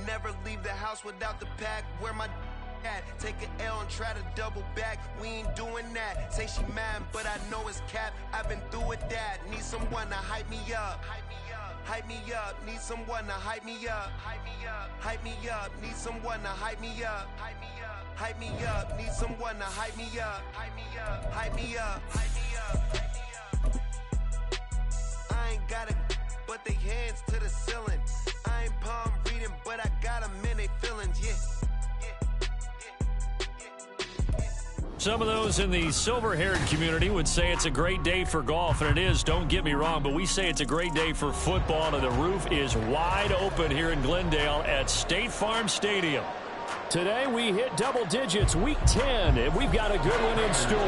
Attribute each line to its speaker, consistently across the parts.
Speaker 1: Never leave the house without the pack. Where my at? Take an L and try to double back. We ain't doing that. Say she mad, but I know it's cap. I've been through with that. Need someone to hype me up. Hype me up. Need someone to hype me up. Hype me up. Hype me up. Need someone to hype me up. Hype me up. Hype me up. Need someone to hype me up. Hype me up. Hype me up. Hype me up. I ain't got it, but they hands to the ceiling. I ain't palm reading, but I got them in they feelings. Yeah.
Speaker 2: Some of those in the silver-haired community would say it's a great day for golf, and it is, don't get me wrong, but we say it's a great day for football, and the roof is wide open here in Glendale at State Farm Stadium.
Speaker 3: Today we hit double digits, week 10, and we've got a good one in store,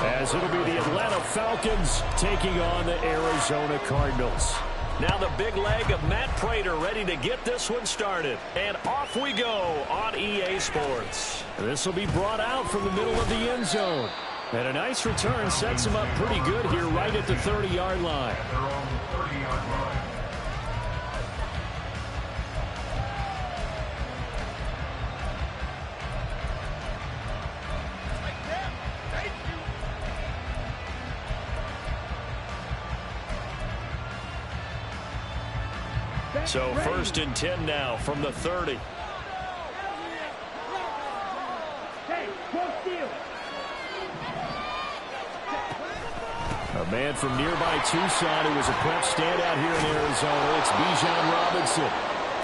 Speaker 3: as it'll be the Atlanta Falcons taking on the Arizona Cardinals.
Speaker 2: Now the big leg of Matt Prater ready to get this one started. And off we go on EA Sports.
Speaker 3: This will be brought out from the middle of the end zone. And a nice return sets him up pretty good here right at the 30-yard line.
Speaker 2: So 1st and 10 now from the 30.
Speaker 3: A man from nearby Tucson who was a prep standout here in Arizona. It's Bijan Robinson.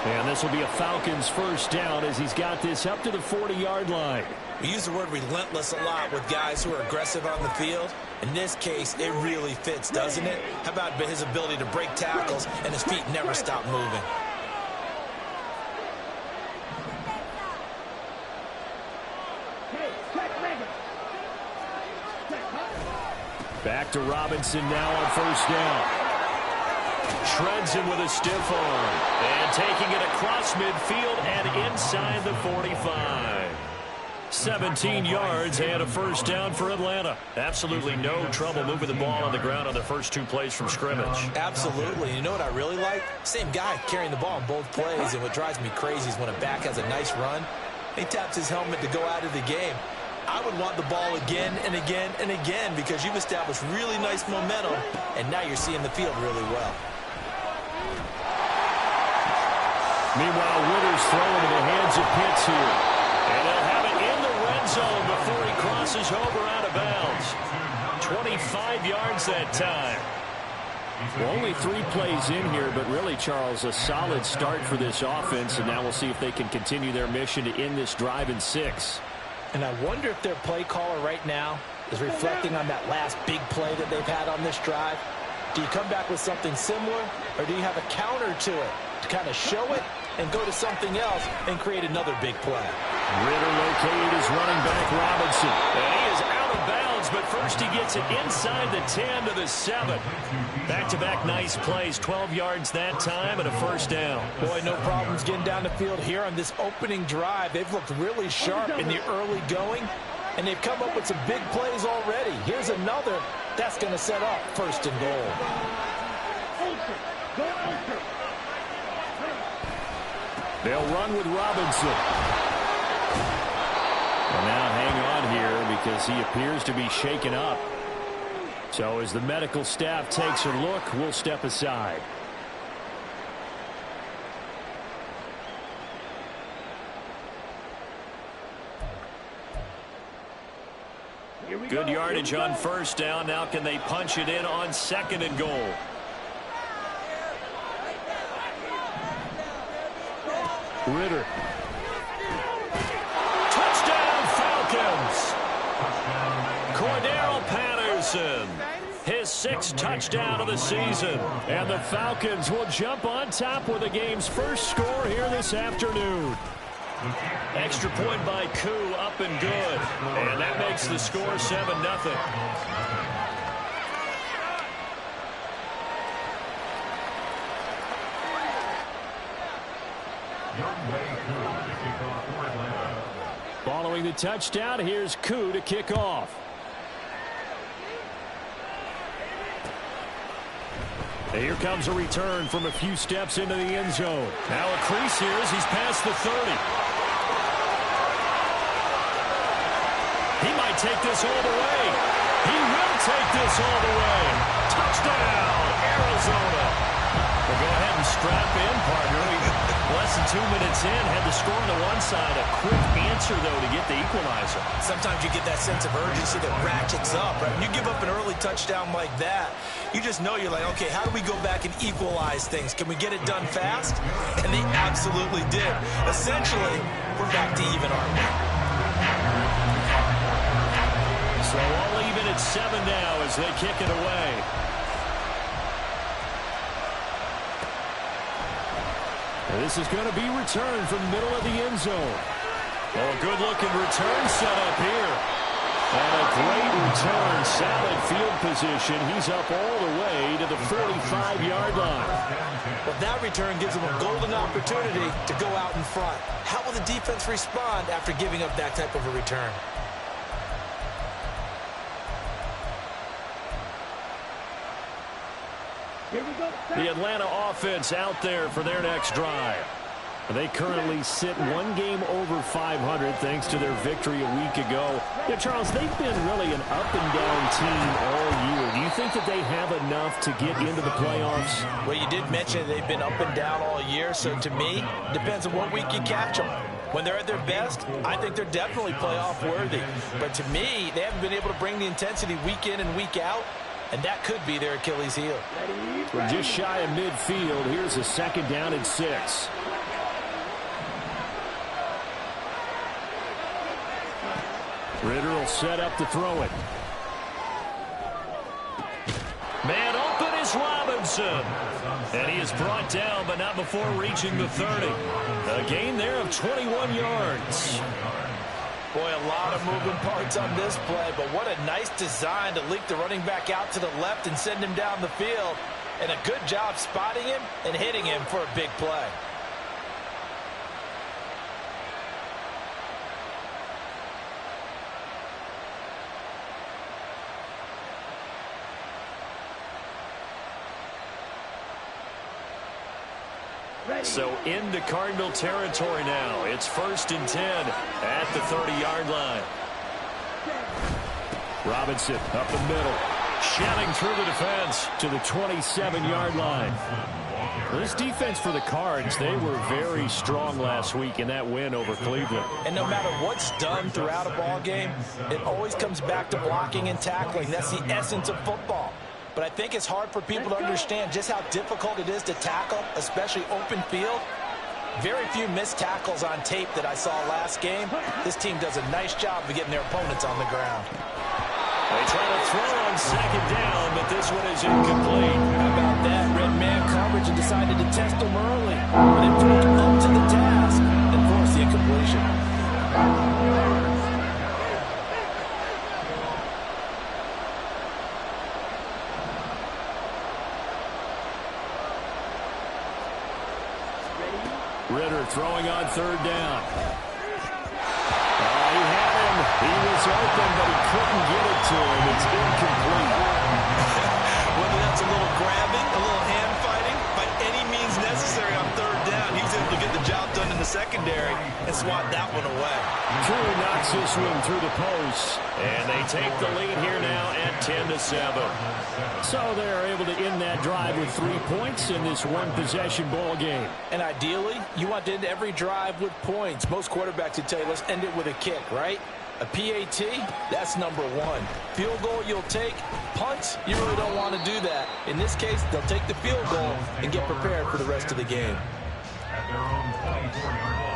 Speaker 3: And this will be a Falcons first down as he's got this up to the 40-yard line.
Speaker 4: We use the word relentless a lot with guys who are aggressive on the field. In this case, it really fits, doesn't it? How about his ability to break tackles and his feet never stop moving?
Speaker 3: Back to Robinson now on first down.
Speaker 2: Shreds him with a stiff arm. And taking it across midfield and inside the 45. 17 yards and a first down for Atlanta. Absolutely no trouble moving the ball on the ground on the first 2 plays from scrimmage.
Speaker 4: Absolutely. You know what I really like? Same guy carrying the ball on both plays, and what drives me crazy is when a back has a nice run, he taps his helmet to go out of the game. I would want the ball again and again and again because you've established really nice momentum, and now you're seeing the field really well.
Speaker 3: Meanwhile, Ritter's throwing into the hands of Pitts here.
Speaker 2: And he'll have it in the red zone before he crosses over out of bounds. 25 yards that time.
Speaker 3: Well, only 3 plays in here, but really, Charles, a solid start for this offense, and now we'll see if they can continue their mission to end this drive in 6.
Speaker 4: And I wonder if their play caller right now is reflecting on that last big play that they've had on this drive. Do you come back with something similar, or do you have a counter to it to kind of show it and go to something else and create another big play?
Speaker 3: Ritter located his running back, Robinson.
Speaker 2: And he is out of bounds, but first he gets it inside the 10 to the 7. Back-to-back nice plays, 12 yards that time and a first down.
Speaker 4: Boy, no problems getting down the field here on this opening drive. They've looked really sharp in the early going, and they've come up with some big plays already. Here's another that's going to set up 1st and goal.
Speaker 3: They'll run with Robinson. And now hang on here because he appears to be shaken up. So as the medical staff takes a look, we'll step aside.
Speaker 2: Good yardage on first down. Now can they punch it in on 2nd and goal?
Speaker 3: Ritter.
Speaker 2: Touchdown Falcons! Cordero Patterson. His 6th touchdown of the season.
Speaker 3: And the Falcons will jump on top with the game's first score here this afternoon.
Speaker 2: Extra point by Koo, up and good. And that makes the score 7-0.
Speaker 3: Following the touchdown, here's Koo to kick off. And here comes a return from a few steps into the end zone. Now a crease here as he's past the 30. He might take this all the way. He will take this all the way. Touchdown, Arizona. Well, go ahead and strap in, partner. Less than 2 minutes in, had the score on the one side. A quick answer, though, to get the equalizer.
Speaker 4: Sometimes you get that sense of urgency that ratchets up, right? When you give up an early touchdown like that, you just know you're like, okay, how do we go back and equalize things? Can we get it done fast? And they absolutely did. Essentially, we're back to even, aren't we?
Speaker 3: So all even at 7 now as they kick it away. This is going to be returned from the middle of the end zone. Oh, good-looking return set up here. And a great return, solid field position. He's up all the way to the 45-yard line.
Speaker 4: Well, that return gives them a golden opportunity to go out in front. How will the defense respond after giving up that type of a return?
Speaker 3: The Atlanta offense out there for their next drive. They currently sit one game over 500 thanks to their victory a week ago. Yeah, Charles, they've been really an up-and-down team all year. Do you think that they have enough to get into the playoffs?
Speaker 4: Well, you did mention they've been up and down all year, so to me, it depends on what week you catch them. When they're at their best, I think they're definitely playoff worthy. But to me, they haven't been able to bring the intensity week in and week out. And that could be their Achilles heel.
Speaker 3: We're just shy of midfield. Here's a 2nd down and 6. Ritter will set up to throw it. Man open is Robinson. And he is brought down, but not before reaching the 30. A gain there of 21 yards.
Speaker 4: Boy, a lot of moving parts on this play, but what a nice design to leak the running back out to the left and send him down the field. And a good job spotting him and hitting him for a big play.
Speaker 3: So into Cardinal territory now. It's 1st and 10 at the 30-yard line. Robinson up the middle. Shelling through the defense to the 27-yard line. This defense for the Cards, they were very strong last week in that win over Cleveland.
Speaker 4: And no matter what's done throughout a ball game, it always comes back to blocking and tackling. That's the essence of football. But I think it's hard for people to understand just how difficult it is to tackle, especially open field. Very few missed tackles on tape that I saw last game. This team does a nice job of getting their opponents on the ground.
Speaker 3: They try to throw on 2nd down, but this one is incomplete.
Speaker 4: How about that? Red man coverage and decided to test them early. But it proved up to the task and forced the incompletion.
Speaker 3: Ritter throwing on 3rd down. He had him. He was open, but he couldn't get it to him. It's incomplete.
Speaker 4: Whether that's a little grabbing, a little hand fighting, by any means necessary on 3rd down, he was able to get the job done in the secondary and swat that one away.
Speaker 3: Drew knocks this one through the post. And they take the lead here now at 10-7. So they're able to end that drive with 3 points in this one-possession ball game.
Speaker 4: And ideally, you want to end every drive with points. Most quarterbacks would tell you, let's end it with a kick, right? A PAT, that's number 1. Field goal you'll take. Punts, you really don't want to do that. In this case, they'll take the field goal and get prepared for the rest of the game.
Speaker 5: At their own 24-yard line.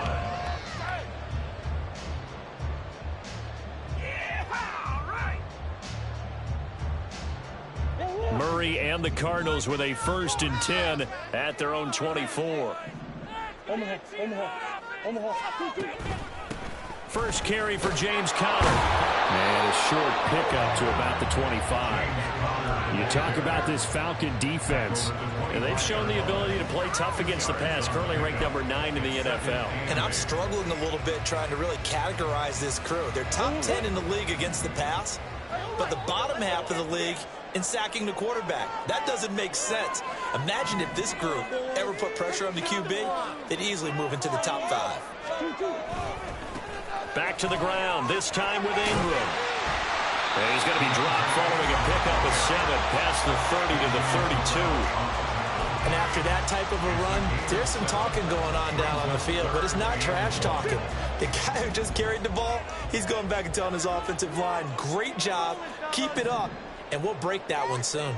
Speaker 3: Murray and the Cardinals with a 1st and 10 at their own 24. First carry for James Conner. And a short pickup to about the 25. You talk about this Falcon defense. And they've shown the ability to play tough against the pass, currently ranked number 9 in the NFL.
Speaker 4: And I'm struggling a little bit trying to really categorize this crew. They're top 10 in the league against the pass, but the bottom half of the league in sacking the quarterback. That doesn't make sense. Imagine if this group ever put pressure on the QB, they'd easily move into the top 5.
Speaker 2: Back to the ground, this time with Ingram. And he's going to be dropped following a pickup of 7 past the 30 to the 32.
Speaker 4: And after that type of a run, there's some talking going on down on the field, but it's not trash talking. The guy who just carried the ball, he's going back and telling his offensive line, great job, keep it up, and we'll break that one soon.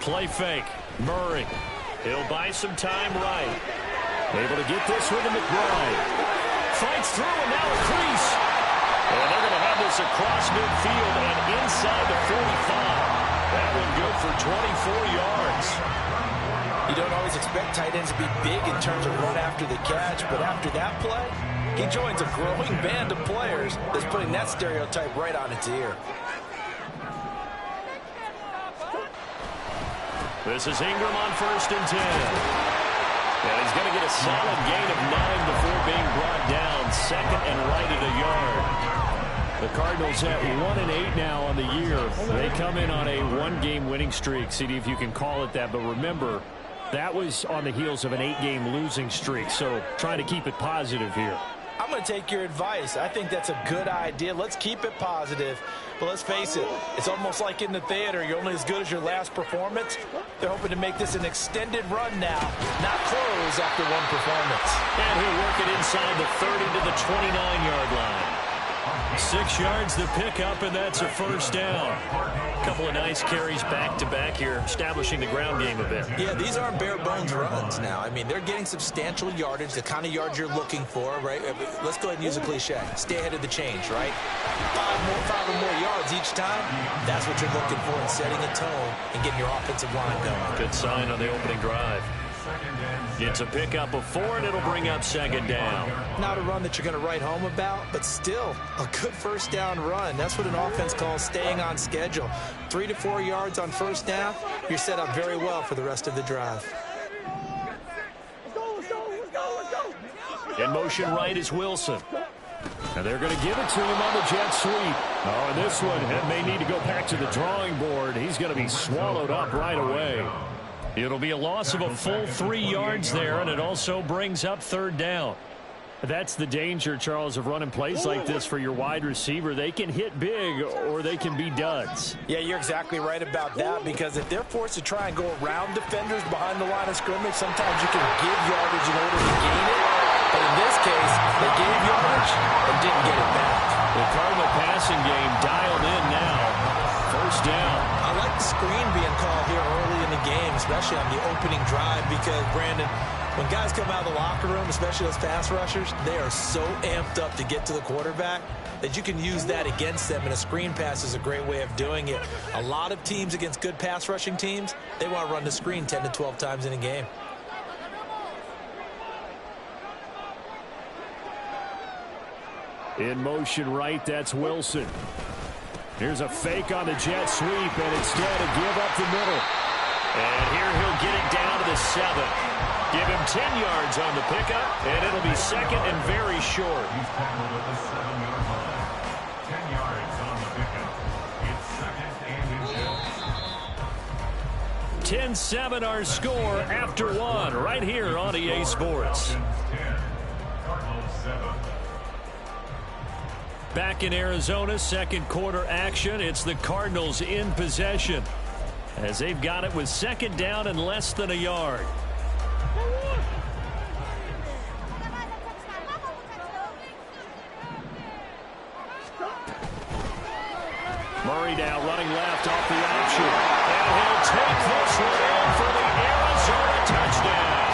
Speaker 2: Play fake. Murray. He'll buy some time right. Able to get this with McBride. Fights through and now a crease. And they're going to have this across midfield and inside the 45. That one good for 24 yards.
Speaker 4: You don't always expect tight ends to be big in terms of run after the catch, but after that play, he joins a growing band of players that's putting that stereotype right on its ear.
Speaker 2: This is Ingram on 1st and 10. And he's going to get a solid gain of 9 before being brought down. 2nd and right at a yard. The Cardinals at 1-8 now on the year. They come in on a 1-game winning streak. CD, if you can call it that. But remember, that was on the heels of an 8-game losing streak. So trying to keep it positive here.
Speaker 4: I'm going to take your advice. I think that's a good idea. Let's keep it positive. But let's face it, it's almost like in the theater. You're only as good as your last performance. They're hoping to make this an extended run now, not close after one performance.
Speaker 2: And he'll work it inside the 30 to the 29-yard line. 6 yards the pickup, and that's a 1st down. A couple of nice carries back-to-back here, establishing the ground game a bit.
Speaker 4: Yeah, these aren't bare-bones runs now. I mean, they're getting substantial yardage, the kind of yards you're looking for, right? Let's go ahead and use a cliche. Stay ahead of the change, right? 5 or more yards each time. That's what you're looking for in setting a tone and getting your offensive line going.
Speaker 2: Good sign on the opening drive. It's a pickup of 4, and it'll bring up 2nd down.
Speaker 4: Not a run that you're going to write home about, but still a good 1st down run. That's what an offense calls staying on schedule. 3 to 4 yards on 1st down, you're set up very well for the rest of the drive.
Speaker 2: In motion right is Wilson. And they're going to give it to him on the jet sweep. Oh, and this one may need to go back to the drawing board. He's going to be swallowed up right away. It'll be a loss of a full 3 yards there, and it also brings up 3rd down. That's the danger, Charles, of running plays like this for your wide receiver. They can hit big or they can be duds.
Speaker 4: Yeah, you're exactly right about that, because if they're forced to try and go around defenders behind the line of scrimmage, sometimes you can give yardage in order to gain it. But in this case, they gave yardage and didn't get it back.
Speaker 2: The Cardinal passing game dialed in now. 1st down.
Speaker 4: I like the screen being called here early in the game, especially on the opening drive, because, Brandon, when guys come out of the locker room, especially those pass rushers, they are so amped up to get to the quarterback that you can use that against them, and a screen pass is a great way of doing it. A lot of teams against good pass rushing teams, they want to run the screen 10 to 12 times in a game.
Speaker 2: In motion right, that's Wilson. Here's a fake on the jet sweep, and instead a give up the middle. And here he'll get it down to the 7. Give him 10 yards on the pickup, and it'll be 2nd and very short.
Speaker 5: He's tackled at the 7-yard line. 10 yards on the pickup. It's 2nd and 10.
Speaker 2: 10-7 our score after 1 right here on EA Sports.
Speaker 5: Falcons 10, Cardinals 7.
Speaker 2: Back in Arizona, 2nd quarter action. It's the Cardinals in possession as they've got it with 2nd down and less than a yard. Murray now running left off the option. And he'll take this one in for the Arizona touchdown.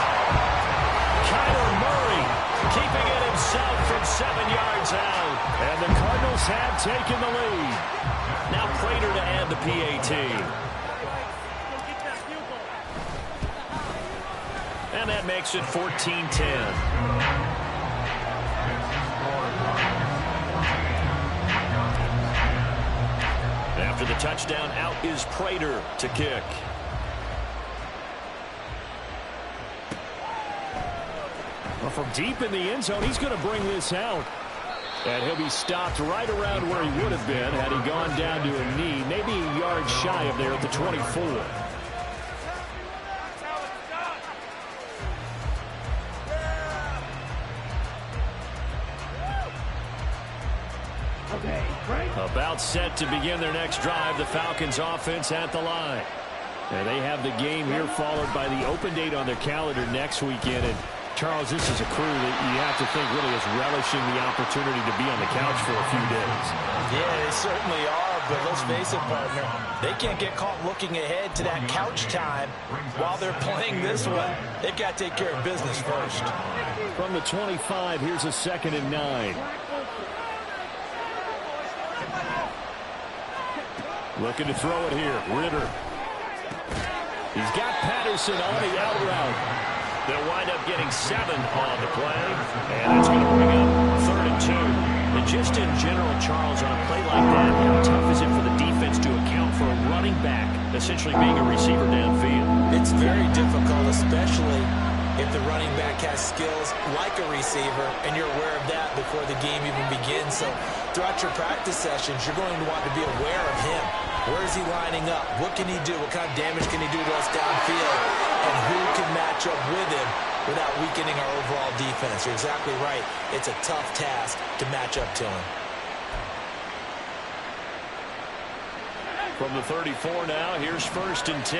Speaker 2: Kyler Murray keeping it himself from 7 yards out. And the Cardinals have taken the lead. Now Prater to add the PAT. And that makes it 14-10. After the touchdown, out is Prater to kick.
Speaker 3: Well, from deep in the end zone, he's going to bring this out. And he'll be stopped right around where he would have been had he gone down to a knee, maybe a yard shy of there at the 24. About set to begin their next drive, the Falcons offense at the line. And they have the game here followed by the open date on their calendar next weekend. And Charles, this is a crew that you have to think really is relishing the opportunity to be on the couch for a few days.
Speaker 4: Yeah, they certainly are, but let's face it, partner, they can't get caught looking ahead to that couch time while they're playing this one. They've got to take care of business first.
Speaker 3: From the 25, here's a 2nd and 9. Looking to throw it here. Ritter. He's got Patterson on the out route. They'll wind up getting 7 on the play. And that's going to bring up 3rd and 2. And just in general, Charles, on a play like that, how tough is it for the defense to account for a running back essentially being a receiver downfield?
Speaker 4: It's very difficult, especially if the running back has skills like a receiver, and you're aware of that before the game even begins. So throughout your practice sessions, you're going to want to be aware of him. Where is he lining up? What can he do? What kind of damage can he do to us downfield? And who can match up with him without weakening our overall defense? You're exactly right. It's a tough task to match up to him.
Speaker 2: From the 34 now, here's 1st and 10.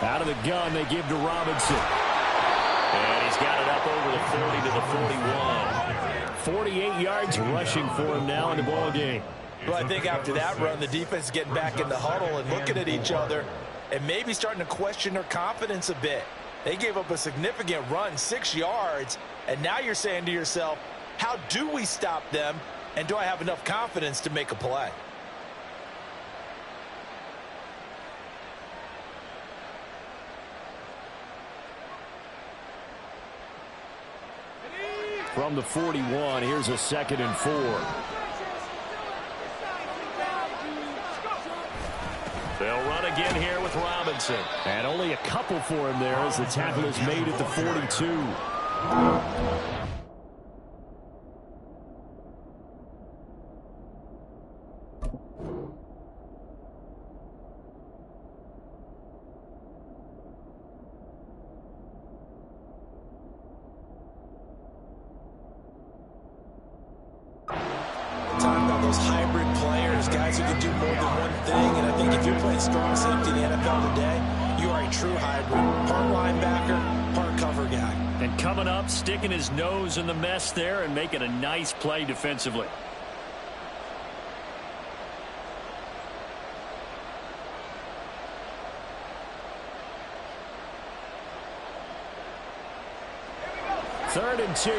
Speaker 3: Out of the gun, they give to Robinson.
Speaker 2: And he's got it up over the 40 to the 41.
Speaker 3: 48 yards rushing for him now in the ball game.
Speaker 4: Well, I think after that run, the defense is getting back in the huddle and looking at each other and maybe starting to question their confidence a bit. They gave up a significant run, 6 yards, and now you're saying to yourself, how do we stop them, and do I have enough confidence to make a play?
Speaker 3: From the 41, here's a 2nd and 4.
Speaker 2: They'll run again here with Robinson.
Speaker 3: And only a couple for him there as the tackle is made at the 42.
Speaker 4: Talking about those hybrid players, guys who can do more than one thing, and I think if you're playing strong safety in the NFL today, you are a true hybrid. Part linebacker, part cover guy.
Speaker 3: And coming up, sticking his nose in the mess there and making a nice play defensively. Third and 2.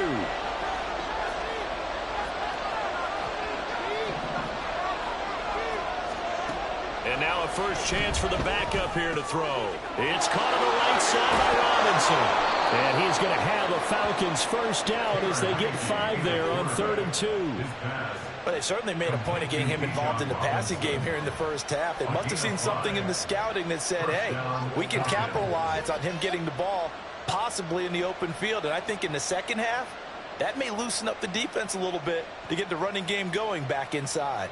Speaker 2: And now a first chance for the backup here to throw. It's caught on the right side by Robinson.
Speaker 3: And he's going to have a Falcons first down as they get 5 there on 3rd and 2.
Speaker 4: But they certainly made a point of getting him involved in the passing game here in the first half. They must have seen something in the scouting that said, hey, we can capitalize on him getting the ball possibly in the open field. And I think in the second half, that may loosen up the defense a little bit to get the running game going back inside.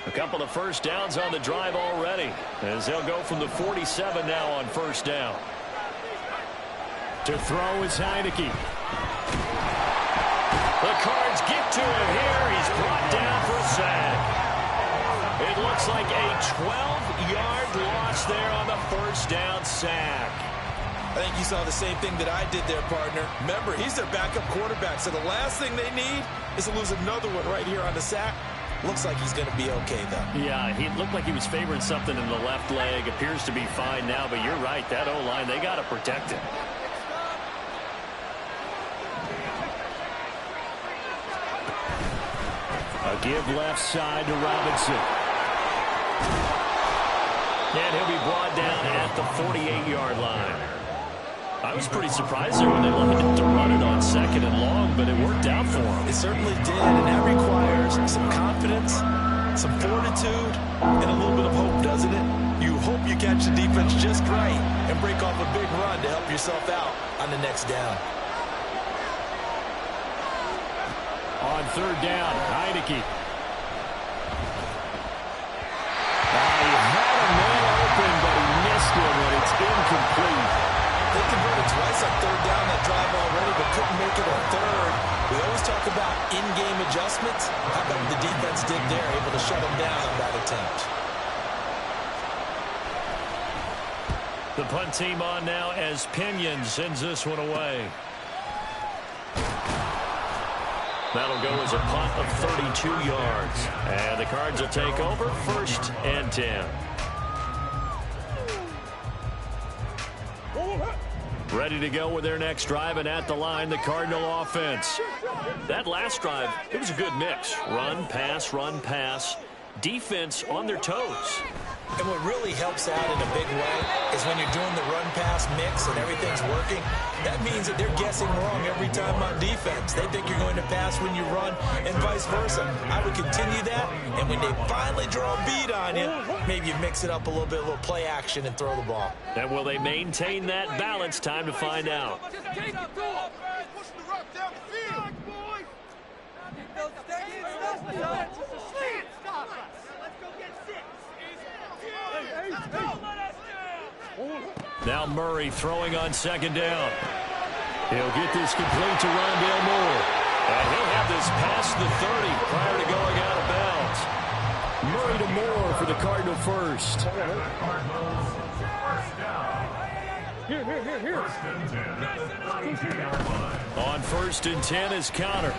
Speaker 2: A couple of first downs on the drive already, as they'll go from the 47 now on first down.
Speaker 3: To throw is Heineke.
Speaker 2: The Cards get to him here. He's brought down for a sack. It looks like a 12-yard loss there on the first down sack.
Speaker 4: I think you saw the same thing that I did there, partner. Remember, he's their backup quarterback, so the last thing they need is to lose another one right here on the sack. Looks like he's going to be okay, though.
Speaker 3: Yeah, he looked like he was favoring something in the left leg. Appears to be fine now, but you're right. That O-line, they got to protect him. A give left side to Robinson. And he'll be brought down at the 48-yard line.
Speaker 2: I was pretty surprised there when they wanted to run it on 2nd and long, but it worked out for them.
Speaker 4: It certainly did, and that requires some confidence, some fortitude, and a little bit of hope, doesn't it? You hope you catch the defense just right and break off a big run to help yourself out on the next down.
Speaker 3: On 3rd down, Heineke. He had a man open, but he missed it when it's incomplete.
Speaker 4: They converted twice on 3rd down that drive already, but couldn't make it on 3rd. We always talk about in-game adjustments. How about the defense did there, able to shut them down on that attempt.
Speaker 2: The punt team on now as Pinion sends this one away. That'll go as a punt of 32 yards. And the Cards will take over 1st and 10. Ready to go with their next drive, and at the line, the Cardinal offense. That last drive, it was a good mix. Run, pass, defense on their toes.
Speaker 4: And what really helps out in a big way is when you're doing the run-pass mix and everything's working, that means that they're guessing wrong every time on defense. They think you're going to pass when you run and vice versa. I would continue that, and when they finally draw a beat on you, maybe you mix it up a little bit, a little play action and throw the ball.
Speaker 2: And will they maintain that balance? Time to find out. Now Murray throwing on 2nd down. He'll get this complete to Rondale Moore. And he'll have this past the 30 prior to going out of bounds.
Speaker 3: Murray to Moore for the Cardinal first.
Speaker 5: Cardinals, first down.
Speaker 3: Here.
Speaker 5: First and 10 at the 22-yard line.
Speaker 2: On 1st and 10 is Connor.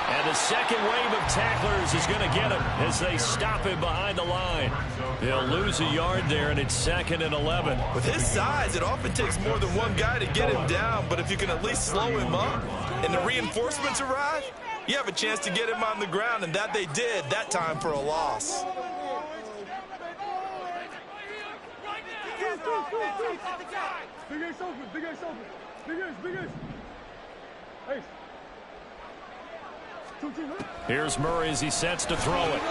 Speaker 2: And the second wave of tacklers is going to get him as they stop him behind the line. They'll lose a yard there, and it's 2nd and 11.
Speaker 4: With his size, it often takes more than one guy to get him down, but if you can at least slow him up and the reinforcements arrive, you have a chance to get him on the ground, and that they did that time for a loss.
Speaker 2: Here's Murray as he sets to throw it.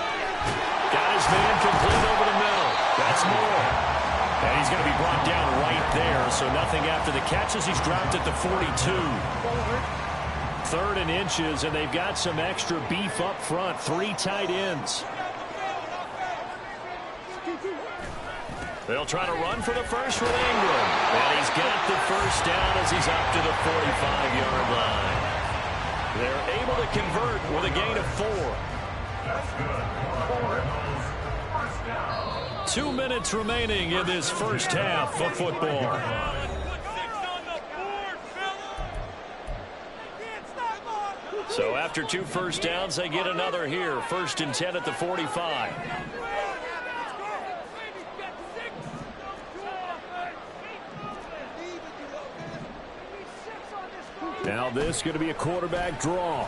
Speaker 2: Got his man complete over the middle. That's Moore. And he's going to be brought down right there, so nothing after the catches. He's dropped at the 42. 3rd and inches, and they've got some extra beef up front. 3 tight ends. They'll try to run for the first with Ingram. And he's got the first down as he's up to the 45-yard line. They're able to convert with a gain of 4.
Speaker 5: That's good. Cardinals, first down.
Speaker 2: 2 minutes remaining in this first half of football. So after 2 first downs, they get another here. 1st and 10 at the 45. Now this is going to be a quarterback draw.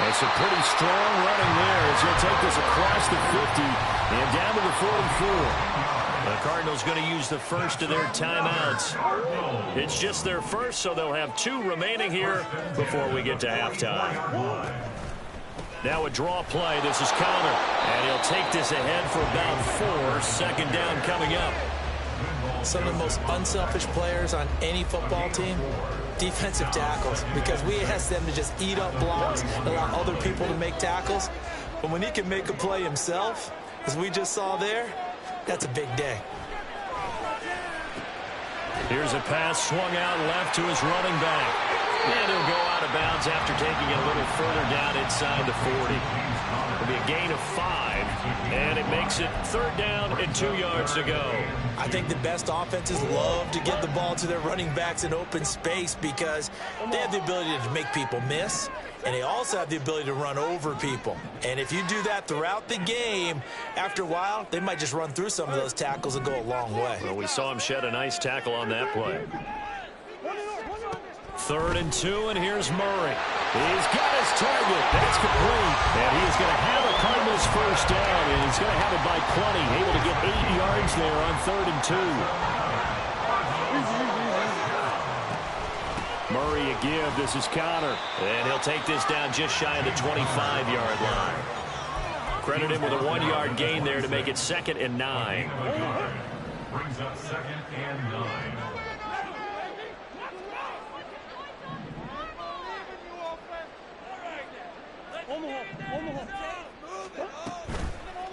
Speaker 2: It's a pretty strong running there as he'll take this across the 50 and down to the 44. The Cardinals going to use the first of their timeouts. It's just their first, so they'll have 2 remaining here before we get to halftime. Now a draw play. This is Connor, and he'll take this ahead for about 4. 2nd down coming up.
Speaker 4: Some of the most unselfish players on any football team, defensive tackles, because we ask them to just eat up blocks, allow other people to make tackles. But when he can make a play himself, as we just saw there, that's a big day.
Speaker 2: Here's a pass swung out left to his running back. And he'll go out of bounds after taking it a little further down inside the 40. It'll be a gain of 5, and it makes it 3rd down and 2 yards to go.
Speaker 4: I think the best offenses love to get the ball to their running backs in open space because they have the ability to make people miss, and they also have the ability to run over people. And if you do that throughout the game, after a while, they might just run through some of those tackles and go a long way.
Speaker 2: Well, we saw him shed a nice tackle on that play. 3rd and 2, and here's Murray. He's got his target. That's complete. And he is going to have a Cardinals first down, and he's going to have it by 20. Able to get 8 yards
Speaker 3: yards there on 3rd and 2. Murray a give. This is Connor.
Speaker 2: And he'll take this down just shy of the 25-yard line. Credit him with a 1-yard gain there to make it 2nd and 9.
Speaker 5: Brings up 2nd and 9.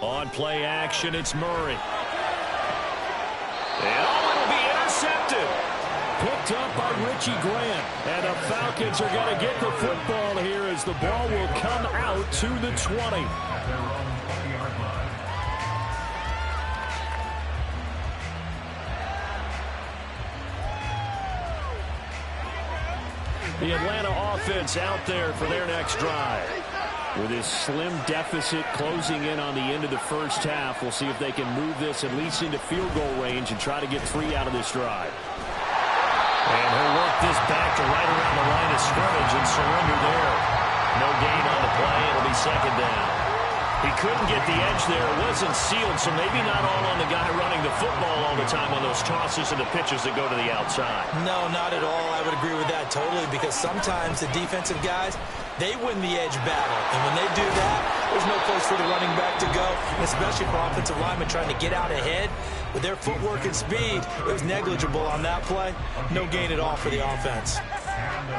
Speaker 3: On play action, it's Murray.
Speaker 2: And it'll be intercepted.
Speaker 3: Picked up by Richie Grant. And the Falcons are going to get the football here as the ball will come out to the 20. The Atlanta offense out there for their next drive. With this slim deficit closing in on the end of the first half, we'll see if they can move this at least into field goal range and try to get 3 out of this drive.
Speaker 2: And he'll work this back to right around the line of scrimmage and surrender there. No gain on the play. It'll be 2nd down. He couldn't get the edge there. It wasn't sealed, so maybe not all on the guy running the football all the time on those tosses and the pitches that go to the outside.
Speaker 4: No, not at all. I would agree with that totally, because sometimes the defensive guys, they win the edge battle. And when they do that, there's no place for the running back to go, especially for offensive linemen trying to get out ahead. With their footwork and speed, it was negligible on that play. No gain at all for the offense.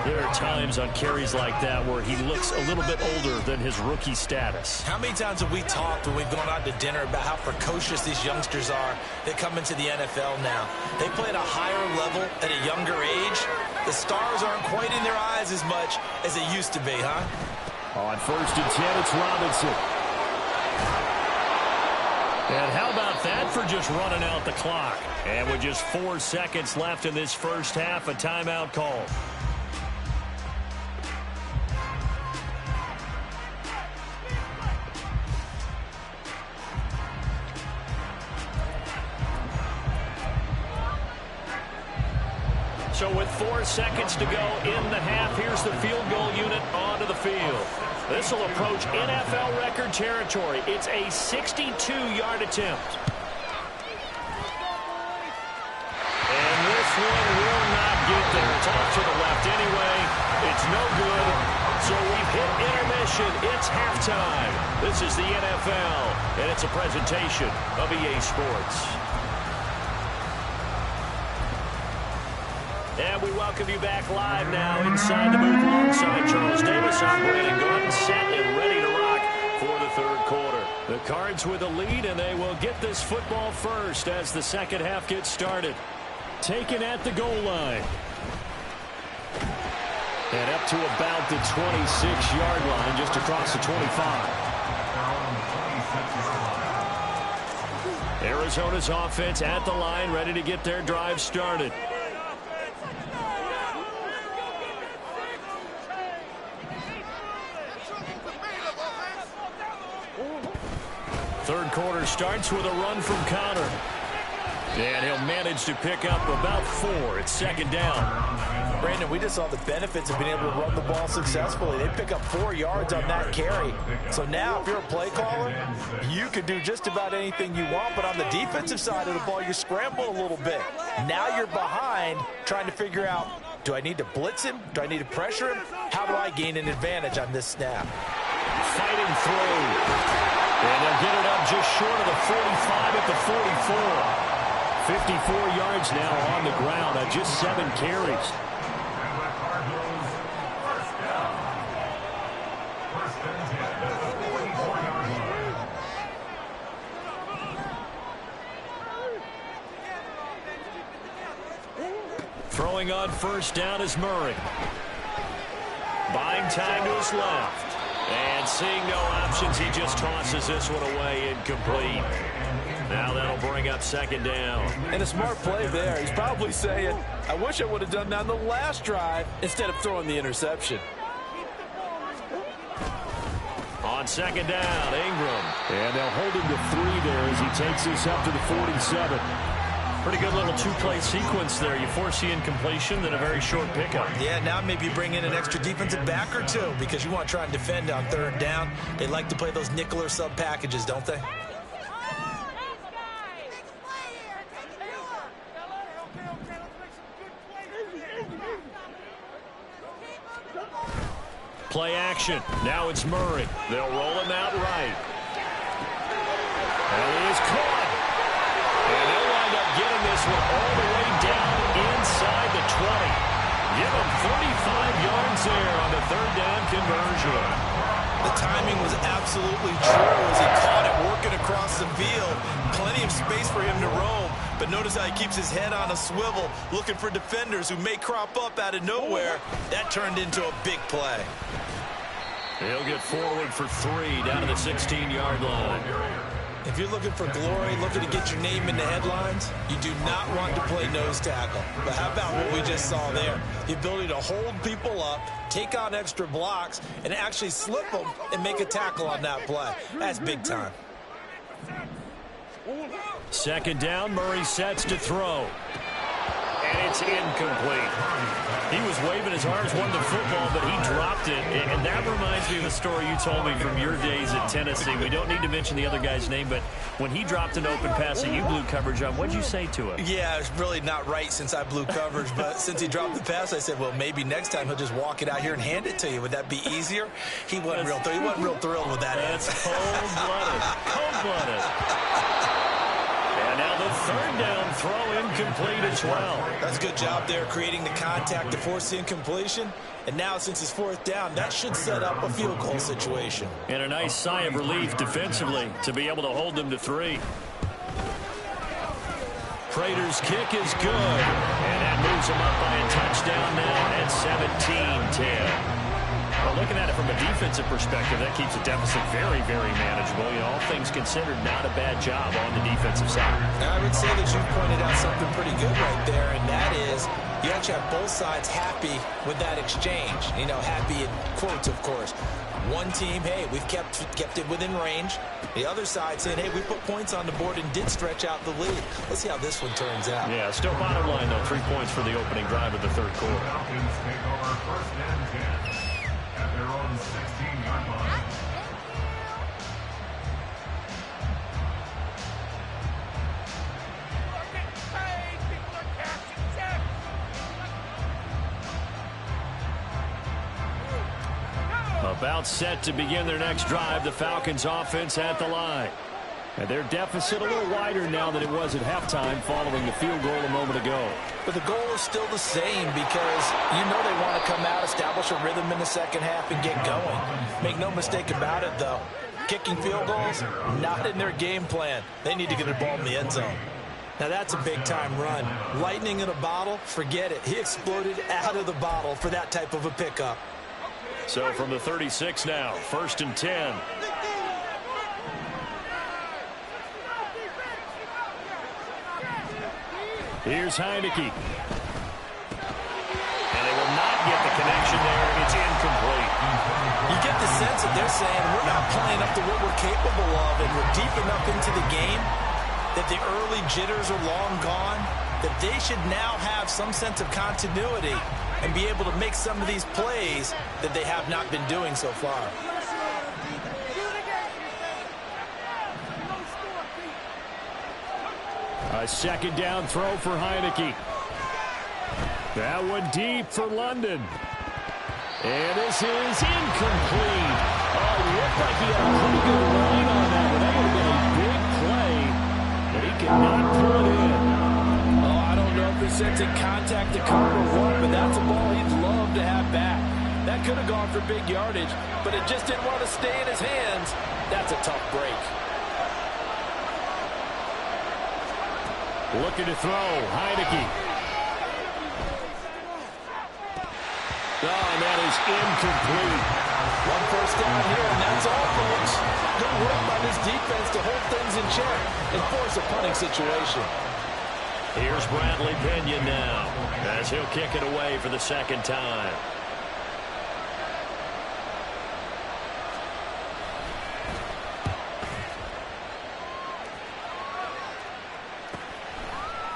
Speaker 3: There are times on carries like that where he looks a little bit older than his rookie status.
Speaker 4: How many times have we talked when we've gone out to dinner about how precocious these youngsters are that come into the NFL now? They play at a higher level at a younger age. The stars aren't quite in their eyes as much as it used to be, huh?
Speaker 3: On 1st and 10, it's Robinson. And how about that for just running out the clock? And with just 4 seconds left in this first half, a timeout call. So with 4 seconds to go in the half, here's the field goal unit onto the field. This will approach NFL record territory. It's a 62-yard attempt. And this one will not get there. It's off to the left anyway. It's no good. So we've hit intermission. It's halftime. This is the NFL, and it's a presentation of EA Sports. And we welcome you back live now inside the booth alongside Charles Davis. I'm Brandon Gordon, set and ready to rock for the 3rd quarter. The Cards with a lead, and they will get this football first as the second half gets started. Taken at the goal line. And up to about the 26-yard line, just across the 25. Arizona's offense at the line, ready to get their drive started. Third quarter starts with a run from Connor. And he'll manage to pick up about 4. It's 2nd down.
Speaker 4: Brandon, we just saw the benefits of being able to run the ball successfully. They pick up 4 yards on that carry. So now if you're a play caller, you can do just about anything you want. But on the defensive side of the ball, you scramble a little bit. Now you're behind trying to figure out, do I need to blitz him? Do I need to pressure him? How do I gain an advantage on this snap?
Speaker 3: Fighting through. And they'll get it up just short of the 45 at the 44. 54 yards now on the ground on just 7 carries.
Speaker 5: And the Cardinals, first down. 1st and 10 at the 44-yard line.
Speaker 3: Throwing on 1st down is Murray. Buying time to his left. And seeing no options, he just tosses this one away incomplete. Now that'll bring up 2nd down.
Speaker 6: And a smart play there. He's probably saying, I wish I would have done that on the last drive instead of throwing the interception.
Speaker 3: On 2nd down, Ingram. And they'll hold him to 3 there as he takes this up to the 47. Pretty good little 2-play sequence there. You force the incompletion, then a very short pickup.
Speaker 4: Yeah, now maybe bring in an extra defensive back or 2 because you want to try and defend on 3rd down. They like to play those nickel or sub packages, don't they?
Speaker 2: Play action. Now it's Murray. They'll roll him out right. And he is caught. And they'll wind up getting this one all the way down inside the 20. Give him 45 yards there on the third down conversion.
Speaker 4: The timing was absolutely true as he caught it working across the field. Plenty of space for him to roam. But notice how he keeps his head on a swivel, looking for defenders who may crop up out of nowhere. That turned into a big play.
Speaker 2: He'll get forward for 3 down to the 16-yard line.
Speaker 4: If you're looking for glory, looking to get your name in the headlines, you do not want to play nose tackle. But how about what we just saw there? The ability to hold people up, take on extra blocks, and actually slip them and make a tackle on that play. That's big time.
Speaker 2: Second down, Murray sets to throw. And it's incomplete. He was waving his arms, wanted the football, but he dropped it. And that reminds me of a story you told me from your days at Tennessee. We don't need to mention the other guy's name, but when he dropped an open pass that you blew coverage on, what'd you say to him?
Speaker 4: Yeah, it's really not right since I blew coverage, but since he dropped the pass, I said, well, maybe next time he'll just walk it out here and hand it to you. Would that be easier? He wasn't real thrilled with that.
Speaker 2: That's cold-blooded. Cold-blooded. And now the third down throw incomplete as well.
Speaker 4: That's a good job there, creating the contact to force the incompletion. And now, since it's fourth down, that should set up a field goal situation.
Speaker 2: And a nice sigh of relief defensively to be able to hold them to 3. Prater's kick is good. And that moves him up by a touchdown now at 17-10. Well, looking at it from a defensive perspective, that keeps the deficit very, very manageable. You know, all things considered, not a bad job on the defensive side.
Speaker 4: I would say that you've pointed out something pretty good right there, and that is you actually have both sides happy with that exchange. You know, happy in quotes, of course. One team, hey, we've kept it within range. The other side saying, hey, we put points on the board and did stretch out the lead. Let's see how this one turns out.
Speaker 2: Yeah, still bottom line, though, 3 points for the opening drive of the third quarter.
Speaker 5: Falcons take over first and 10 at their own 16-yard line.
Speaker 2: About set to begin their next drive, the Falcons offense at the line. And their deficit a little wider now than it was at halftime following the field goal a moment ago.
Speaker 4: But the goal is still the same because you know they want to come out, establish a rhythm in the second half, and get going. Make no mistake about it, though. Kicking field goals, not in their game plan. They need to get the ball in the end zone. Now that's a big-time run. Lightning in a bottle, forget it. He exploded out of the bottle for that type of a pickup.
Speaker 2: So from the 36 now, 1st and 10. Here's Heineke. And they will not get the connection there. It's incomplete.
Speaker 4: You get the sense that they're saying we're not playing up to what we're capable of, and we're deep enough into the game that the early jitters are long gone, that they should now have some sense of continuity and be able to make some of these plays that they have not been doing so far.
Speaker 2: A second down throw for Heineke. That one deep for London. And this is incomplete. Oh, it looked like he had a pretty good line on that. That would have been a big play, but he cannot pull it in.
Speaker 6: Oh, I don't know if he's sensing contact to come or what, but that's a ball he'd love to have back. That could have gone for big yardage, but it just didn't want to stay in his hands. That's a tough break.
Speaker 2: Looking to throw, Heineke. Oh, and that is incomplete.
Speaker 6: One first down here, and that's all, folks. Good work by this defense to hold things in check and force a punting situation.
Speaker 2: Here's Bradley Pinion now, as he'll kick it away for the second time.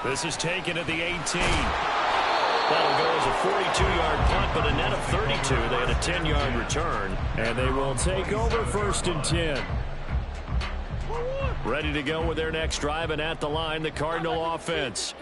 Speaker 2: This is taken at the 18. That'll go as a 42-yard punt, but a net of 32. They had a 10-yard return, and they will take over 1st and 10. Ready to go with their next drive, and at the line, the Cardinal offense.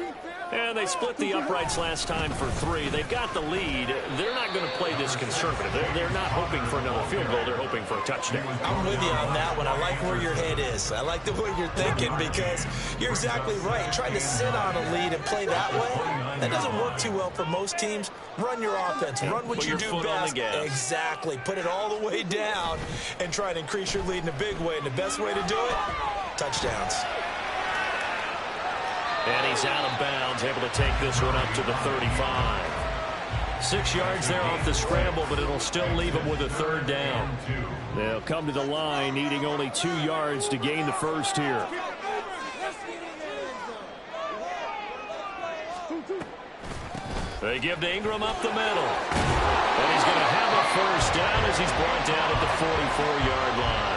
Speaker 2: And they split the uprights last time for 3. They've got the lead. They're not going to play this conservative. They're not hoping for another field goal. They're hoping for a touchdown.
Speaker 4: I'm with you on that one. I like where your head is. I like the way you're thinking because you're exactly right. Trying to sit on a lead and play that way, that doesn't work too well for most teams. Run your offense. Run what you do best. Exactly. Put it all the way down and try to increase your lead in a big way. And the best way to do it, touchdowns.
Speaker 2: And he's out of bounds, able to take this one up to the 35. 6 yards there off the scramble, but it'll still leave him with a 3rd down. They'll come to the line, needing only 2 yards to gain the first here. They give to Ingram up the middle. And he's going to have a first down as he's brought down at the 44-yard line.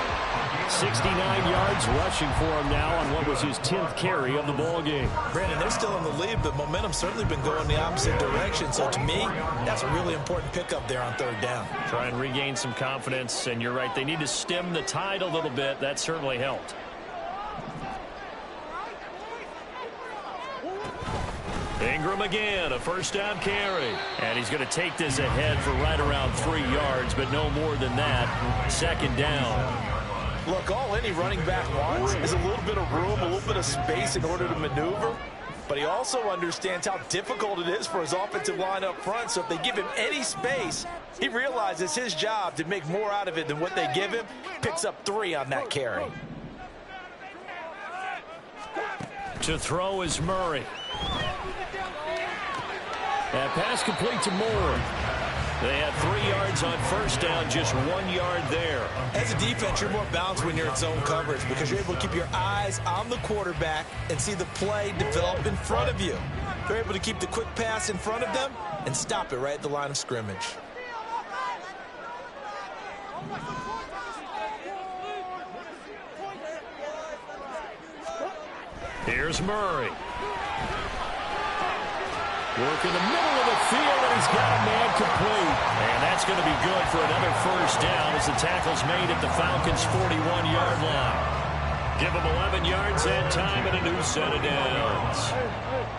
Speaker 2: 69 yards rushing for him now on what was his 10th carry of the ball game.
Speaker 4: Brandon, they're still in the lead, but momentum's certainly been going the opposite direction. So to me, that's a really important pickup there on 3rd down.
Speaker 2: Try and regain some confidence, and you're right, they need to stem the tide a little bit. That certainly helped. Ingram again, a first down carry. And he's going to take this ahead for right around 3 yards, but no more than that. 2nd down.
Speaker 6: Look, all any running back wants is a little bit of room, a little bit of space in order to maneuver. But he also understands how difficult it is for his offensive line up front. So if they give him any space, he realizes his job to make more out of it than what they give him. Picks up 3 on that carry.
Speaker 2: To throw is Murray. That pass complete to Moore. They had 3 yards on first down, just 1 yard there.
Speaker 4: As a defense, you're more balanced when you're in zone coverage because you're able to keep your eyes on the quarterback and see the play develop in front of you. They're able to keep the quick pass in front of them and stop it right at the line of scrimmage.
Speaker 2: Here's Murray. Work in the middle of the field, and he's got a man complete. And that's going to be good for another first down as the tackle's made at the Falcons' 41-yard line. Give them 11 yards that time and a new set of downs.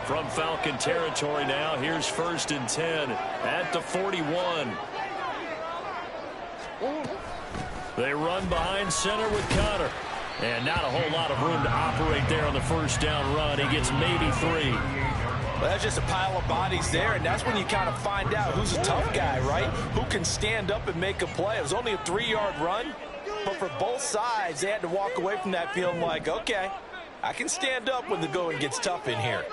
Speaker 2: From Falcon territory now, here's 1st and 10 at the 41. They run behind center with Connor. And not a whole lot of room to operate there on the first down run. He gets maybe 3.
Speaker 6: Well, that's just a pile of bodies there, and that's when you kind of find out who's a tough guy, right? Who can stand up and make a play. It was only a 3-yard run, but for both sides, they had to walk away from that feeling like, okay, I can stand up when the going gets tough in here.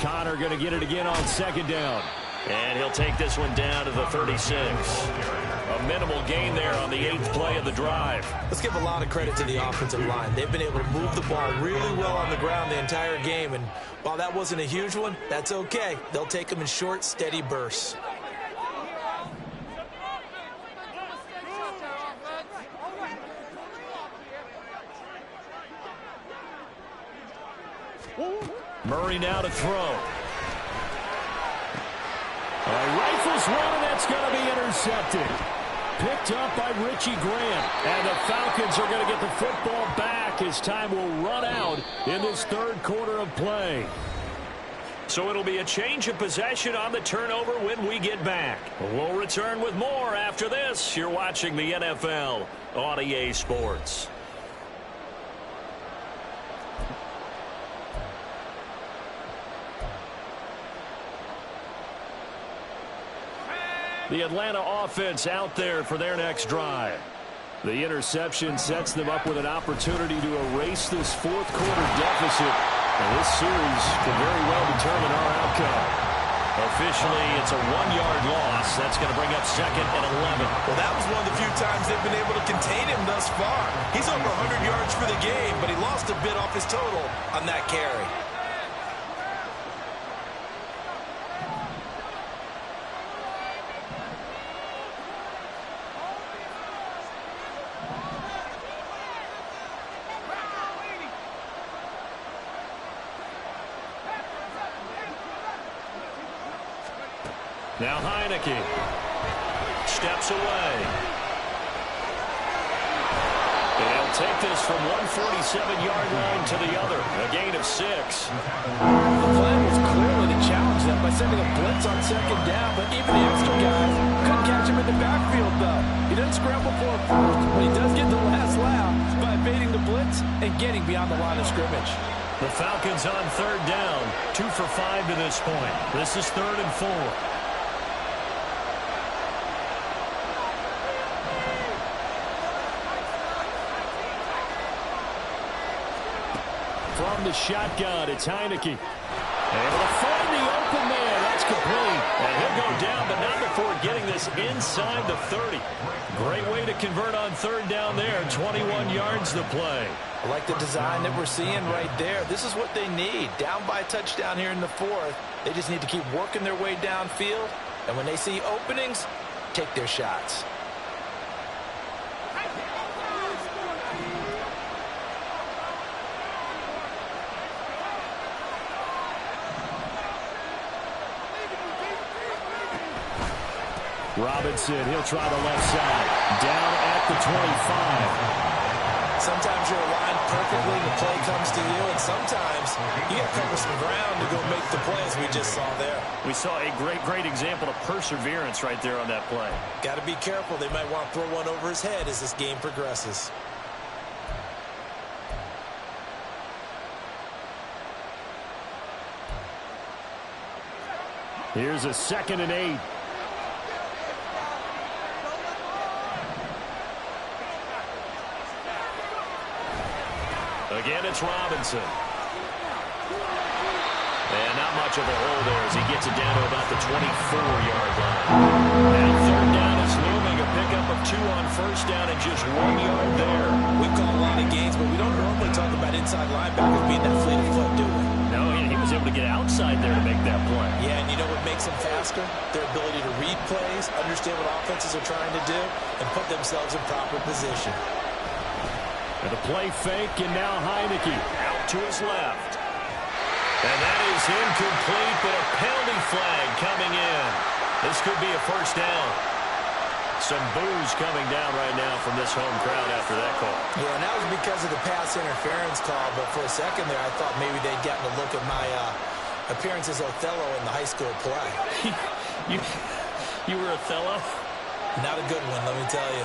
Speaker 2: Connor going to get it again on 2nd down. And he'll take this one down to the 36. A minimal gain there on the 8th play of the drive.
Speaker 4: Let's give a lot of credit to the offensive line. They've been able to move the ball really well on the ground the entire game. And while that wasn't a huge one, that's okay. They'll take them in short, steady bursts.
Speaker 2: Murray now to throw. Rifles one, and that's going to be intercepted. Picked up by Richie Grant. And the Falcons are going to get the football back as time will run out in this 3rd quarter of play. So it'll be a change of possession on the turnover when we get back. We'll return with more after this. You're watching the NFL on EA Sports. The Atlanta offense out there for their next drive. The interception sets them up with an opportunity to erase this 4th quarter deficit. And this series could very well determine our outcome. Officially, it's a 1-yard loss. That's going to bring up 2nd and 11.
Speaker 4: Well, that was one of the few times they've been able to contain him thus far. He's over 100 yards for the game, but he lost a bit off his total on that carry.
Speaker 2: Now Heineke steps away. And They'll take this from one 47-yard line to the other. A gain of 6.
Speaker 6: The plan was clearly to challenge them by sending a blitz on second down, but even the extra guys couldn't catch him in the backfield, though. He doesn't scramble for a first, but he does get the last laugh by evading the blitz and getting beyond the line of scrimmage.
Speaker 2: The Falcons on third down, 2 for 5 to this point. This is 3rd and 4. From the shotgun, it's Heineke. Able to find the open man. That's complete. And he'll go down, but not before getting this inside the 30. Great way to convert on third down there. 21 yards to play.
Speaker 6: I like the design that we're seeing right there. This is what they need. Down by a touchdown here in the 4th. They just need to keep working their way downfield. And when they see openings, take their shots.
Speaker 2: Robinson, he'll try the left side. Down at the 25.
Speaker 4: Sometimes you're aligned perfectly, the play comes to you, and sometimes you got to cover some ground to go make the plays we just saw there.
Speaker 2: We saw a great example of perseverance right there on that play.
Speaker 4: Got to be careful. They might want to throw one over his head as this game progresses.
Speaker 2: Here's a 2nd and 8. Again, it's Robinson. And not much of a hole there as he gets it down to about the 24-yard line. Now third down is looming. A pickup of 2 on first down and just 1 yard there.
Speaker 4: We've called a lot of games, but we don't normally talk about inside linebackers being that fleet of foot, do we?
Speaker 2: No, he was able to get outside there to make that play.
Speaker 4: Yeah, and you know what makes them faster? Their ability to read plays, understand what offenses are trying to do, and put themselves in proper position.
Speaker 2: And a play fake, and now Heineke out to his left. And that is incomplete, but a penalty flag coming in. This could be a first down. Some boos coming down right now from this home crowd after that call.
Speaker 4: Yeah, and that was because of the pass interference call, but for a second there, I thought maybe they'd gotten a look at my appearance as Othello in the high school play.
Speaker 2: You were Othello?
Speaker 4: Not a good one, let me tell you.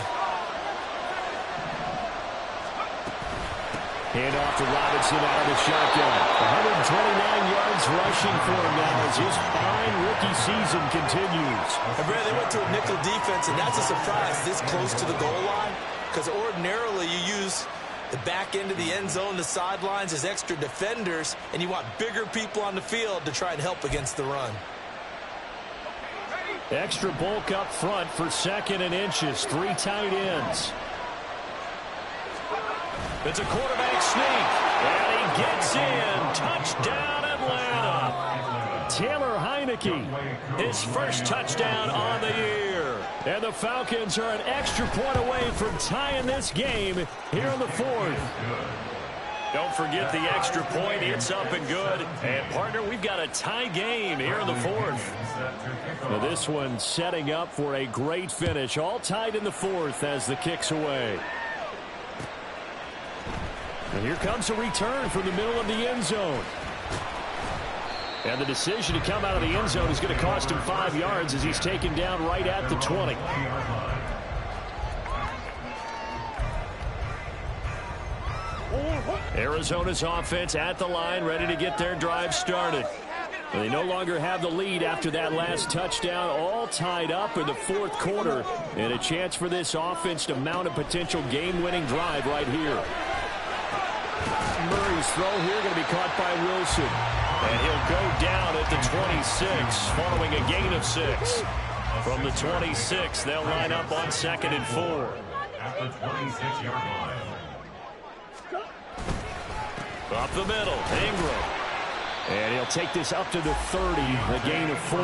Speaker 2: Hand off to Robinson out of the shotgun. 129 yards rushing for him now as his fine rookie season continues.
Speaker 4: And Brad, they went to a nickel defense, and that's a surprise this close to the goal line, because ordinarily you use the back end of the end zone, the sidelines as extra defenders, and you want bigger people on the field to try and help against the run.
Speaker 2: Extra bulk up front for 2nd and inches. 3 tight ends. It's a quarterback sneak, and he gets in. Touchdown, Atlanta. Taylor Heineke, his first touchdown on the year. And the Falcons are an extra point away from tying this game here in the 4th. Don't forget the extra point. It's up and good. And, partner, we've got a tie game here in the 4th. Now this one setting up for a great finish. All tied in the 4th as the kick's away. And here comes a return from the middle of the end zone. And the decision to come out of the end zone is going to cost him 5 yards as he's taken down right at the 20. Arizona's offense at the line, ready to get their drive started. They no longer have the lead after that last touchdown, all tied up in the 4th quarter. And a chance for this offense to mount a potential game-winning drive right here. Murray's throw here going to be caught by Wilson. And he'll go down at the 26 following a gain of 6. From the 26, they'll line up on 2nd and 4.
Speaker 5: At the 26-yard line.
Speaker 2: Up the middle, Ingram. And he'll take this up to the 30, a gain of 4.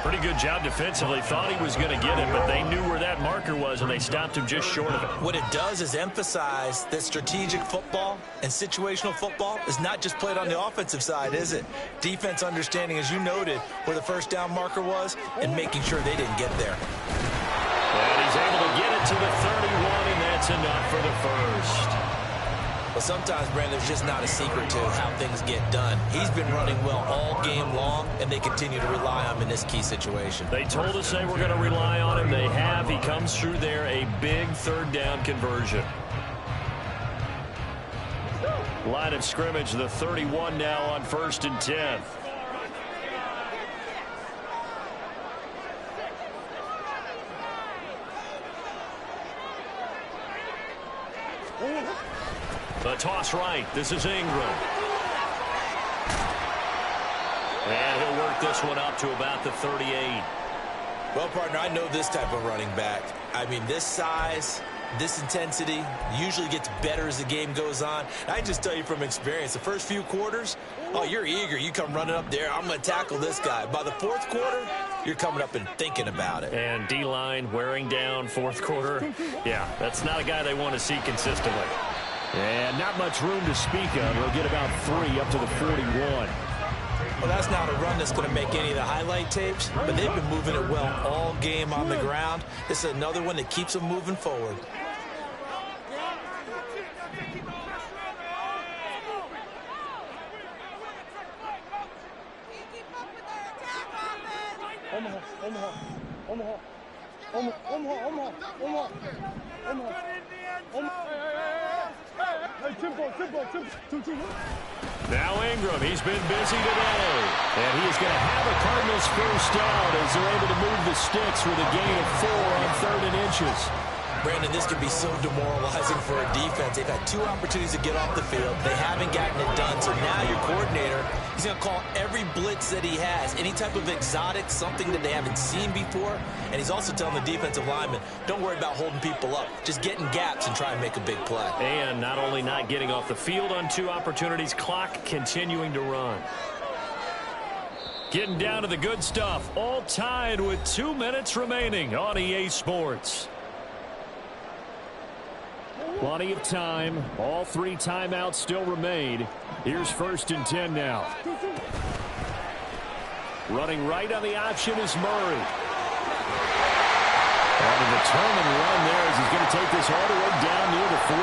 Speaker 2: Pretty good job defensively. Thought he was going to get it, but they knew where that marker was, and they stopped him just short of it.
Speaker 4: What it does is emphasize that strategic football and situational football is not just played on the offensive side, is it? Defense understanding, as you noted, where the first down marker was and making sure they didn't get there.
Speaker 2: And he's able to get it to the 31, and that's That's enough for the first.
Speaker 4: Well, sometimes, Brandon, there's just not a secret to how things get done. He's been running well all game long, and they continue to rely on him in this key situation.
Speaker 2: They told us they were going to rely on him. They have. He comes through there, a big third down conversion. Line of scrimmage, the 31 now on 1st and 10. The toss right. This is Ingram. And he'll work this one up to about the 38.
Speaker 4: Well, partner, I know this type of running back. I mean, this size, this intensity usually gets better as the game goes on. I just tell you from experience, the first few quarters, oh, you're eager. You come running up there. I'm going to tackle this guy. By the fourth quarter, you're coming up and thinking about it.
Speaker 2: And D-line wearing down fourth quarter. Yeah, that's not a guy they want to see consistently.
Speaker 3: And not much room to speak of. He'll get about 3 up to the 41.
Speaker 4: Well, that's not a run that's going to make any of the highlight tapes, but they've been moving it well all game on the ground. This is another one that keeps them moving forward.
Speaker 2: Now Ingram, he's been busy today. And he is going to have a Cardinals first down as they're able to move the sticks with a gain of 4 on 3rd and inches.
Speaker 4: Brandon, this can be so demoralizing for a defense. They've had 2 opportunities to get off the field. They haven't gotten it done. So now your coordinator, he's going to call every blitz that he has, any type of exotic, something that they haven't seen before. And he's also telling the defensive lineman, don't worry about holding people up. Just get in gaps and try and make a big play.
Speaker 2: And not only not getting off the field on 2 opportunities, clock continuing to run. Getting down to the good stuff. All tied with 2 minutes remaining on EA Sports.
Speaker 3: Plenty of time. All 3 timeouts still remain. Here's 1st and 10 now. Running right on the option is Murray. And a determined run there as he's going to take this all the way down near the 40.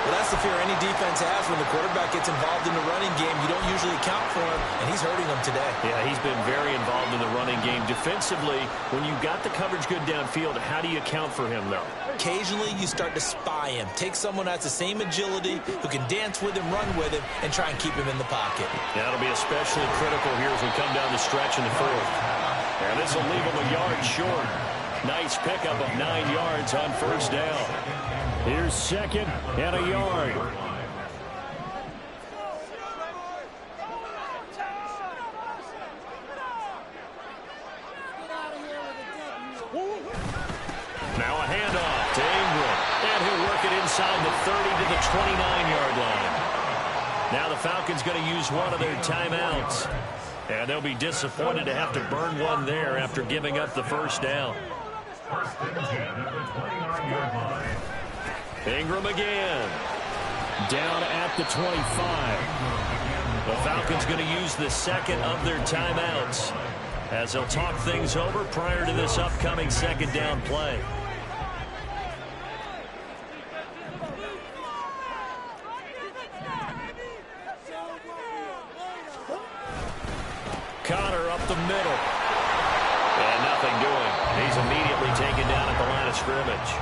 Speaker 4: Well, that's the fear any defense has when the quarterback gets involved in the running game. You don't usually account for him, and he's hurting them today.
Speaker 2: Yeah, he's been very involved in the running game. Defensively, when you got the coverage good downfield, how do you account for him, though?
Speaker 4: Occasionally, you start to spy him. Take someone who has the same agility, who can dance with him, run with him, and try and keep him in the pocket.
Speaker 2: Yeah, that'll be especially critical here as we come down the stretch in the 4th. And this will leave him a yard short. Nice pickup of 9 yards on 1st down.
Speaker 3: Here's 2nd and a yard.
Speaker 2: Now a handoff to Ingram. And he'll work it inside the 30 to the 29-yard line. Now the Falcons going to use one of their timeouts. And they'll be disappointed to have to burn one there after giving up the first down.
Speaker 5: 1st and 10 at the 29-yard line.
Speaker 2: Ingram again.
Speaker 3: Down at the 25.
Speaker 2: The Falcons going to use the 2nd of their timeouts as they'll talk things over prior to this upcoming 2nd down play. Connor up the middle. And nothing doing. He's immediately taken down at the line of scrimmage.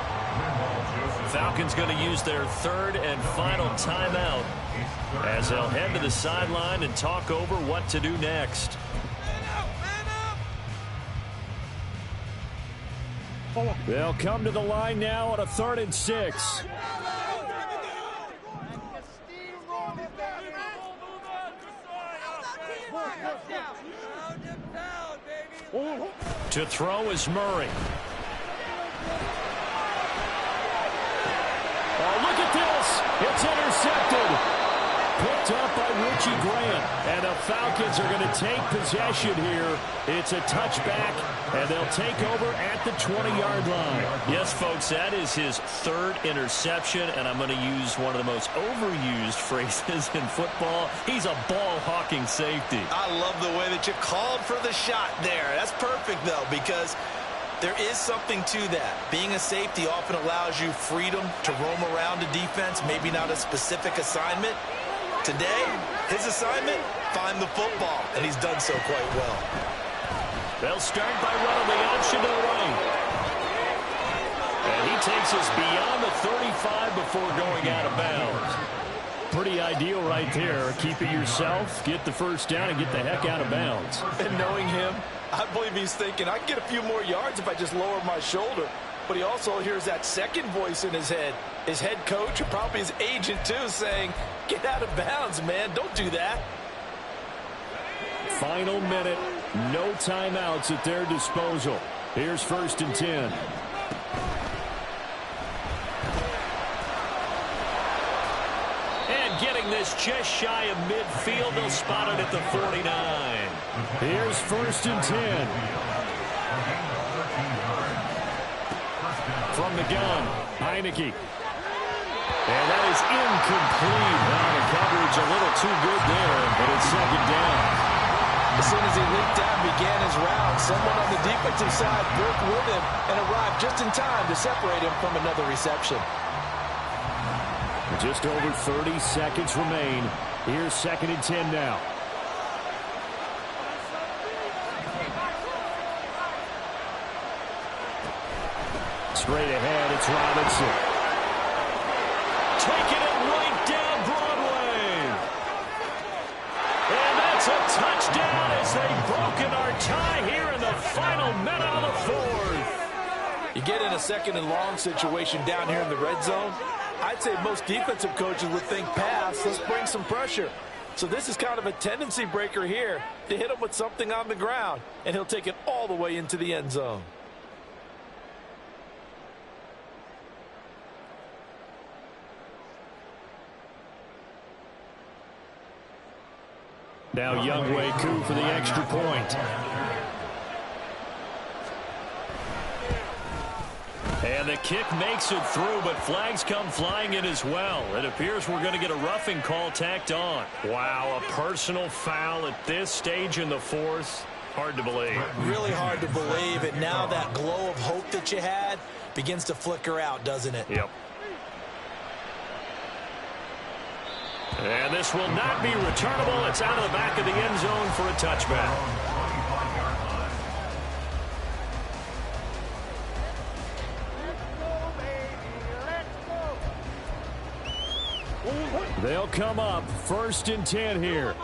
Speaker 2: Falcons going to use their 3rd and final timeout as they'll head to the sideline and talk over what to do next.
Speaker 3: They'll come to the line now on a 3rd and 6.
Speaker 2: To throw is Murray.
Speaker 3: Oh, look at this. It's intercepted. Picked up by Richie Grant. And the Falcons are going to take possession here. It's a touchback, and they'll take over at the 20-yard line.
Speaker 2: Yes, folks, that is his 3rd interception, and I'm going to use one of the most overused phrases in football. He's a ball-hawking safety.
Speaker 4: I love the way that you called for the shot there. That's perfect, though, because There is something to that. Being a safety often allows you freedom to roam around a defense, maybe not a specific assignment. Today, his assignment, find the football, and he's done so quite well.
Speaker 2: They'll start by running the option to the right. And he takes us beyond the 35 before going out of bounds.
Speaker 3: Pretty ideal right there. Keep it yourself, get the first down, and get the heck out of bounds.
Speaker 6: And knowing him, I believe he's thinking, I can get a few more yards if I just lower my shoulder. But he also hears that second voice in his head. His head coach, or probably his agent too, saying, get out of bounds, man. Don't do that.
Speaker 3: Final minute. No timeouts at their disposal. Here's 1st and 10.
Speaker 2: And getting this just shy of midfield, they'll spot it at the 49.
Speaker 3: Here's 1st and 10. From the gun, Heineke. And that is incomplete. Now the coverage a little too good there, but it's 2nd down.
Speaker 6: As soon as he leaped out and began his round, someone on the defensive side broke with him and arrived just in time to separate him from another reception.
Speaker 3: Just over 30 seconds remain. Here's 2nd and 10 now. Straight ahead, it's Robinson.
Speaker 2: Taking it right down Broadway. And that's a touchdown as they've broken our tie here in the final minute of the 4th.
Speaker 6: You get in a 2nd and long situation down here in the red zone, I'd say most defensive coaches would think pass, let's bring some pressure. So this is kind of a tendency breaker here to hit him with something on the ground, and he'll take it all the way into the end zone.
Speaker 3: Now Youngway Koo for the extra point.
Speaker 2: And the kick makes it through, but flags come flying in as well. It appears we're going to get a roughing call tacked on. Wow, a personal foul at this stage in the 4th. Hard to believe.
Speaker 4: Really hard to believe, and now that glow of hope that you had begins to flicker out, doesn't it?
Speaker 2: Yep. And this will not be returnable. It's out of the back of the end zone for a touchback.
Speaker 3: They'll come up 1st and 10 here.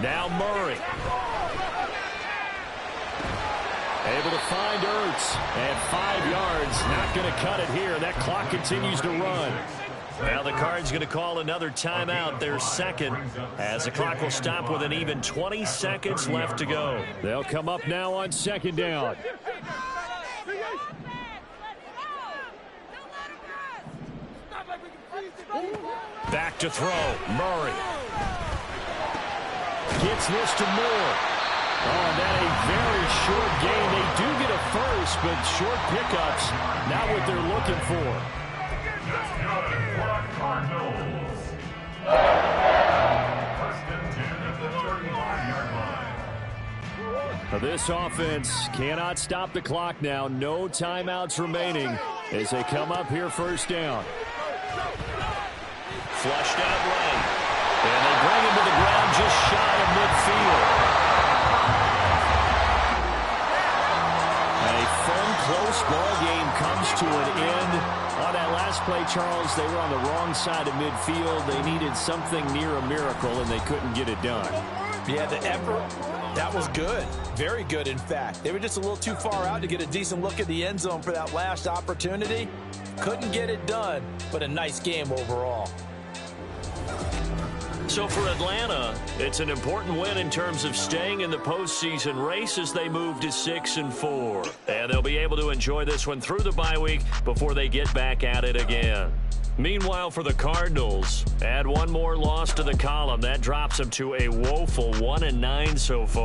Speaker 2: Now Murray.
Speaker 3: Able to find Ertz at 5 yards. Not going to cut it here. That clock continues to run.
Speaker 2: Now the Cards going to call another timeout, their 2nd, as the clock will stop with an even 20 seconds left to go.
Speaker 3: They'll come up now on 2nd down.
Speaker 2: Back to throw. Murray.
Speaker 3: Gets this to Moore. Oh, and that a very short gain. They do get a first, but short pickups, not what they're looking for.
Speaker 5: That's good for the Cardinals. 1st and 10 at the 35-yard line.
Speaker 3: Now this offense cannot stop the clock now. No timeouts remaining as they come up here 1st down.
Speaker 2: Flushed out right. And they bring him to the ground just shy of midfield. A fun, close ball game comes to an end. On that last play, Charles, they were on the wrong side of midfield. They needed something near a miracle, and they couldn't get it done.
Speaker 6: Yeah, the effort, that was good. Very good, in fact. They were just a little too far out to get a decent look at the end zone for that last opportunity. Couldn't get it done, but a nice game overall.
Speaker 2: So for Atlanta, it's an important win in terms of staying in the postseason race as they move to 6-4. And they'll be able to enjoy this one through the bye week before they get back at it again. Meanwhile, for the Cardinals, add one more loss to the column. That drops them to a woeful 1-9 so far.